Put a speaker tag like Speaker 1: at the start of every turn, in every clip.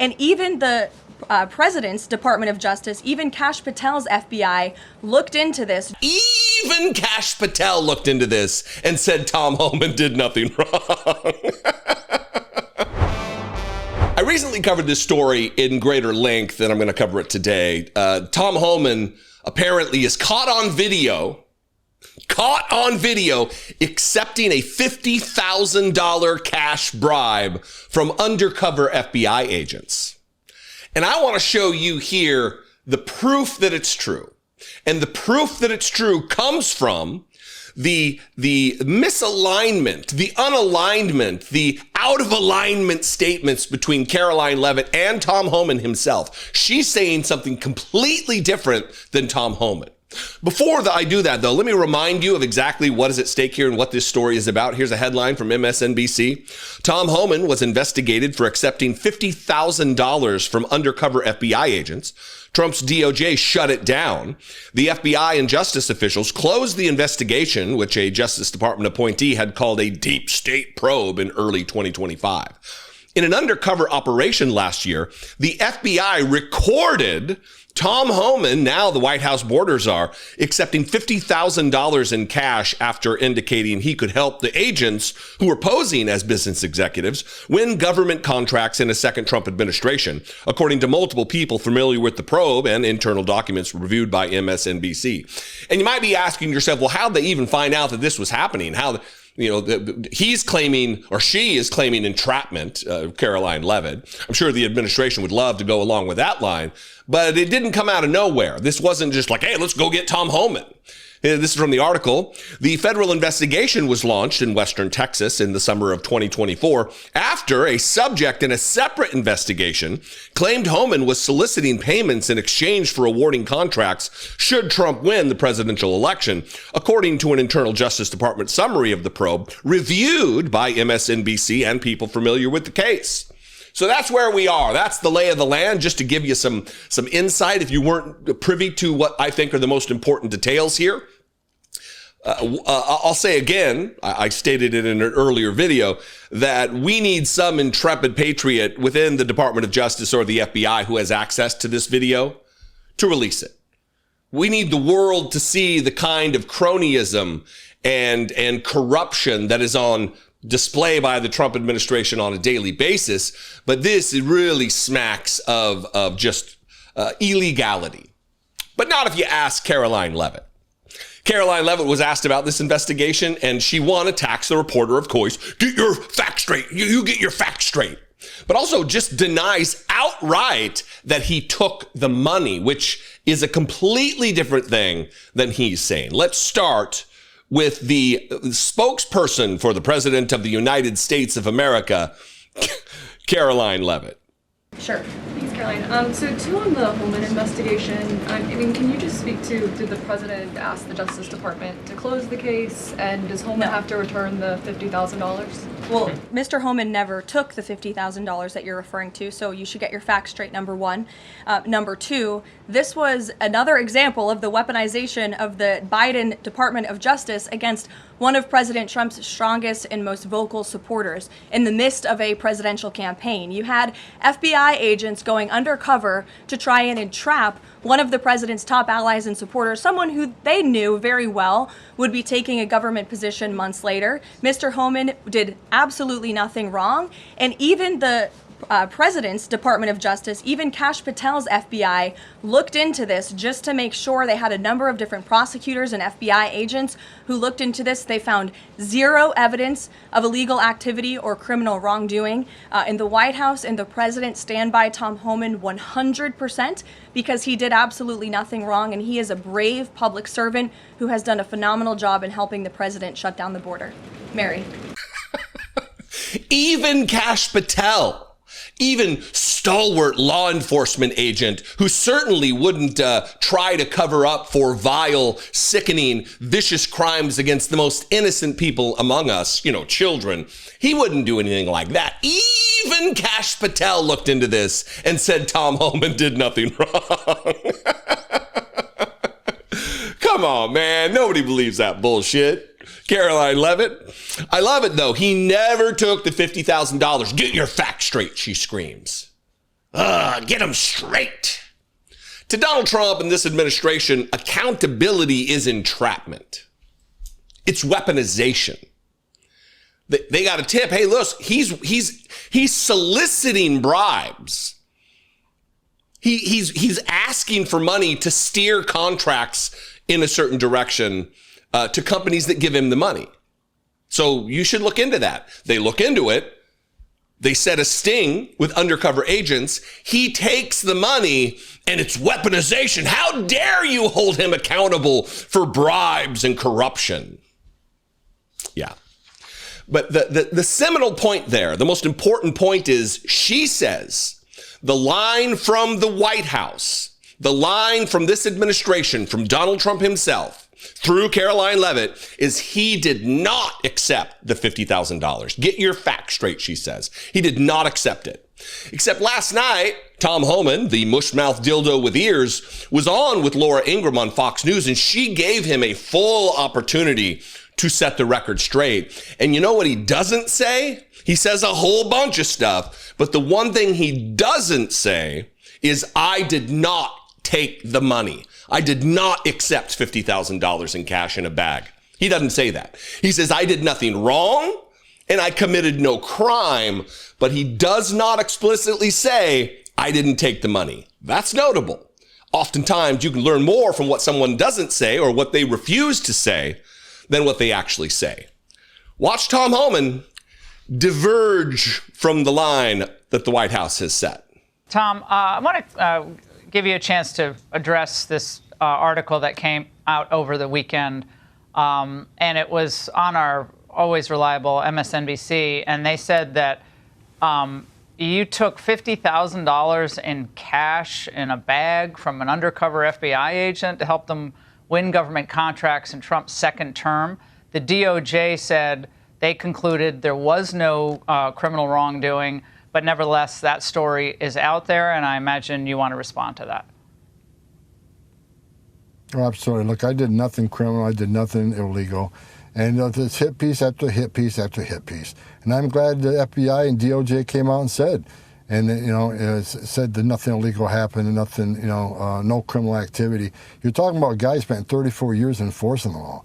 Speaker 1: And even the President's Department of Justice, even Kash Patel's FBI looked into this.
Speaker 2: Even Kash Patel looked into this and said Tom Homan did nothing wrong. I recently covered this story in greater length, and I'm going to cover it today. Tom Homan apparently is caught on video accepting a $50,000 cash bribe from undercover FBI agents. And I want to show you here the proof that it's true. And the proof that it's true comes from the misalignment, the unalignment, the out of alignment statements between Karoline Leavitt and Tom Homan himself. She's saying something completely different than Tom Homan. Before I do that, though, let me remind you of exactly what is at stake here and what this story is about. Here's a headline from MSNBC. Tom Homan was investigated for accepting $50,000 from undercover FBI agents. Trump's DOJ shut it down. The FBI and justice officials closed the investigation, which a Justice Department appointee had called a deep state probe in early 2025. In an undercover operation last year, the FBI recorded Tom Homan, now the White House border czar, accepting $50,000 in cash after indicating he could help the agents who were posing as business executives win government contracts in a second Trump administration, according to multiple people familiar with the probe and internal documents reviewed by MSNBC. And you might be asking yourself, well, how'd they even find out that this was happening? He's claiming, or she is claiming entrapment, Karoline Leavitt. I'm sure the administration would love to go along with that line, but it didn't come out of nowhere. This wasn't just like, hey, let's go get Tom Homan. This is from the article. The federal investigation was launched in Western Texas in the summer of 2024 after a subject in a separate investigation claimed Homan was soliciting payments in exchange for awarding contracts should Trump win the presidential election, according to an internal Justice Department summary of the probe reviewed by MSNBC and people familiar with the case. So that's where we are. That's the lay of the land, just to give you some insight if you weren't privy to what I think are the most important details here. I'll say again, I stated it in an earlier video, that we need some intrepid patriot within the Department of Justice or the FBI who has access to this video to release it. We need the world to see the kind of cronyism and corruption that is on display by the Trump administration on a daily basis. But this really smacks of just illegality. But not if you ask Karoline Leavitt. Karoline Leavitt was asked about this investigation, and she, one, attacks the reporter, of course. Get your facts straight. You get your facts straight. But also just denies outright that he took the money, which is a completely different thing than he's saying. Let's start with the spokesperson for the President of the United States of America, Karoline Leavitt.
Speaker 3: Sure. Thanks, Caroline. So too on the Homan investigation, can you just speak to, did the president ask the Justice Department to close the case, and does Homan have to return the $50,000?
Speaker 1: Well, Mr. Homan never took the $50,000 that you're referring to, so you should get your facts straight, number one. Number two, this was another example of the weaponization of the Biden Department of Justice against one of President Trump's strongest and most vocal supporters in the midst of a presidential campaign. You had FBI agents going undercover to try and entrap one of the president's top allies and supporters, someone who they knew very well would be taking a government position months later. Mr. Homan did absolutely nothing wrong, and even the President's Department of Justice, even Kash Patel's FBI looked into this just to make sure. They had a number of different prosecutors and FBI agents who looked into this. They found zero evidence of illegal activity or criminal wrongdoing. In the White House and the president stand by Tom Homan 100% because he did absolutely nothing wrong, and he is a brave public servant who has done a phenomenal job in helping the president shut down the border. Mary.
Speaker 2: Even Kash Patel, even stalwart law enforcement agent who certainly wouldn't try to cover up for vile, sickening, vicious crimes against the most innocent people among us, children. He wouldn't do anything like that. Even Kash Patel looked into this and said Tom Homan did nothing wrong. Come on, man. Nobody believes that bullshit. Karoline Leavitt. I love it, though. He never took the $50,000. Get your facts straight, she screams. Get them straight. To Donald Trump and this administration, accountability is entrapment. It's weaponization. They got a tip. Hey, look, he's soliciting bribes. He's asking for money to steer contracts in a certain direction to companies that give him the money. So you should look into that. They look into it. They set a sting with undercover agents. He takes the money and it's weaponization. How dare you hold him accountable for bribes and corruption? Yeah. But the seminal point there, the most important point is she says the line from the White House, the line from this administration, from Donald Trump himself, through Karoline Leavitt, is he did not accept the $50,000. Get your facts straight, she says. He did not accept it. Except last night, Tom Homan, the mush-mouthed dildo with ears, was on with Laura Ingraham on Fox News, and she gave him a full opportunity to set the record straight. And you know what he doesn't say? He says a whole bunch of stuff, but the one thing he doesn't say is, I did not take the money. I did not accept $50,000 in cash in a bag. He doesn't say that. He says, I did nothing wrong and I committed no crime, but he does not explicitly say, I didn't take the money. That's notable. Oftentimes you can learn more from what someone doesn't say or what they refuse to say than what they actually say. Watch Tom Homan diverge from the line that the White House has set.
Speaker 4: Tom, I want to give you a chance to address this article that came out over the weekend, and it was on our always reliable MSNBC, and they said that you took $50,000 in cash in a bag from an undercover FBI agent to help them win government contracts in Trump's second term. The DOJ said they concluded there was no criminal wrongdoing, but nevertheless, that story is out there, and I imagine you want to respond to that.
Speaker 5: Oh, absolutely. Look, I did nothing criminal. I did nothing illegal. And it's hit piece after hit piece after hit piece. And I'm glad the FBI and DOJ came out and said, said that nothing illegal happened and nothing, no criminal activity. You're talking about a guy who spent 34 years enforcing the law.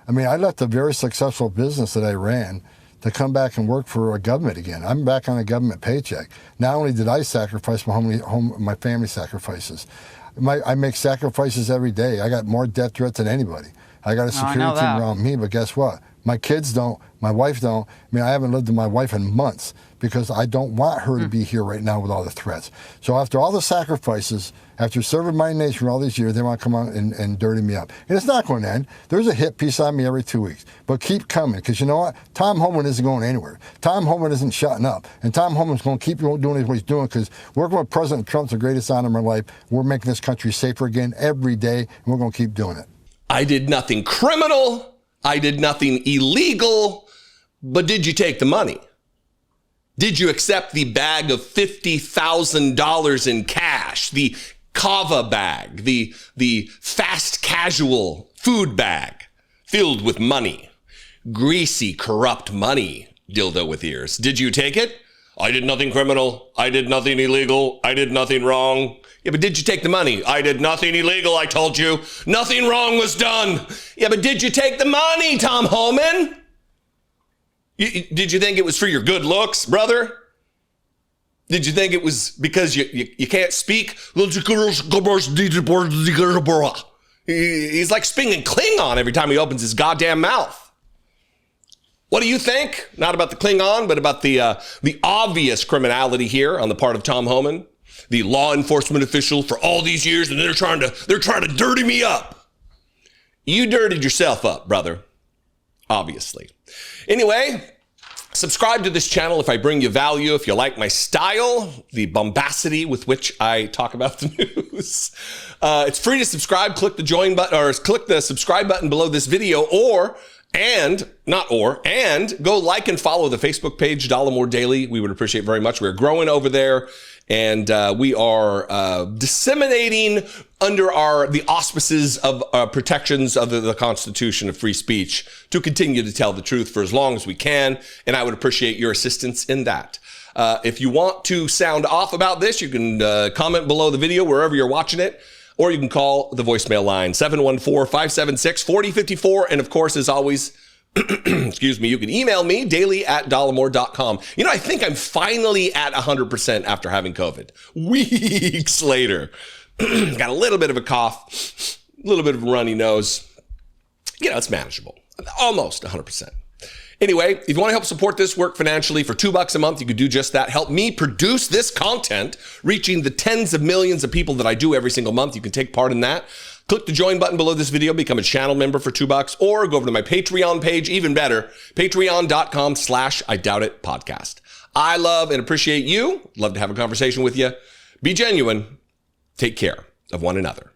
Speaker 5: I mean, I left a very successful business that I ran to come back and work for a government again. I'm back on a government paycheck. Not only did I sacrifice my family sacrifices, I make sacrifices every day. I got more death threats than anybody. I got a security team around me, but guess what? My kids don't. My wife don't. I mean, I haven't lived with my wife in months because I don't want her to be here right now with all the threats. So after all the sacrifices, after serving my nation for all these years, they want to come out and dirty me up. And it's not going to end. There's a hit piece on me every 2 weeks. But keep coming, because you know what? Tom Homan isn't going anywhere. Tom Homan isn't shutting up. And Tom Homan's going to keep doing what he's doing, because working with President Trump's the greatest honor of my life. We're making this country safer again every day, and we're going to keep doing it.
Speaker 2: I did nothing criminal. I did nothing illegal. But did you take the money? Did you accept the bag of $50,000 in cash, the kava bag, the fast casual food bag filled with money, greasy, corrupt money, dildo with ears? Did you take it? I did nothing criminal. I did nothing illegal. I did nothing wrong. Yeah, but did you take the money? I did nothing illegal, I told you. Nothing wrong was done. Yeah, but did you take the money, Tom Homan? Did you think it was for your good looks, brother? Did you think it was because you can't speak? He's like speaking Klingon every time he opens his goddamn mouth. What do you think? Not about the Klingon, but about the obvious criminality here on the part of Tom Homan, the law enforcement official for all these years, and they're trying to dirty me up. You dirtied yourself up, brother. Obviously. Anyway, subscribe to this channel if I bring you value, if you like my style, the bombacity with which I talk about the news. It's free to subscribe. Click the join button, or click the subscribe button below this video, and go like and follow the Facebook page, Dollemore Daily. We would appreciate very much. We're growing over there, and we are disseminating under the auspices of protections of the Constitution of free speech to continue to tell the truth for as long as we can, and I would appreciate your assistance in that. If you want to sound off about this, you can comment below the video wherever you're watching it, or you can call the voicemail line 714-576-4054. And of course, as always, excuse me, you can email me daily@dollemore.com. You know, I think I'm finally at 100% after having COVID. Weeks later, got a little bit of a cough, a little bit of a runny nose. You know, it's manageable. Almost 100%. Anyway, if you want to help support this work financially for $2 a month, you could do just that. Help me produce this content, reaching the tens of millions of people that I do every single month. You can take part in that. Click the join button below this video, become a channel member for $2, or go over to my Patreon page, even better, patreon.com/IDoubtIt podcast. I love and appreciate you. Love to have a conversation with you. Be genuine. Take care of one another.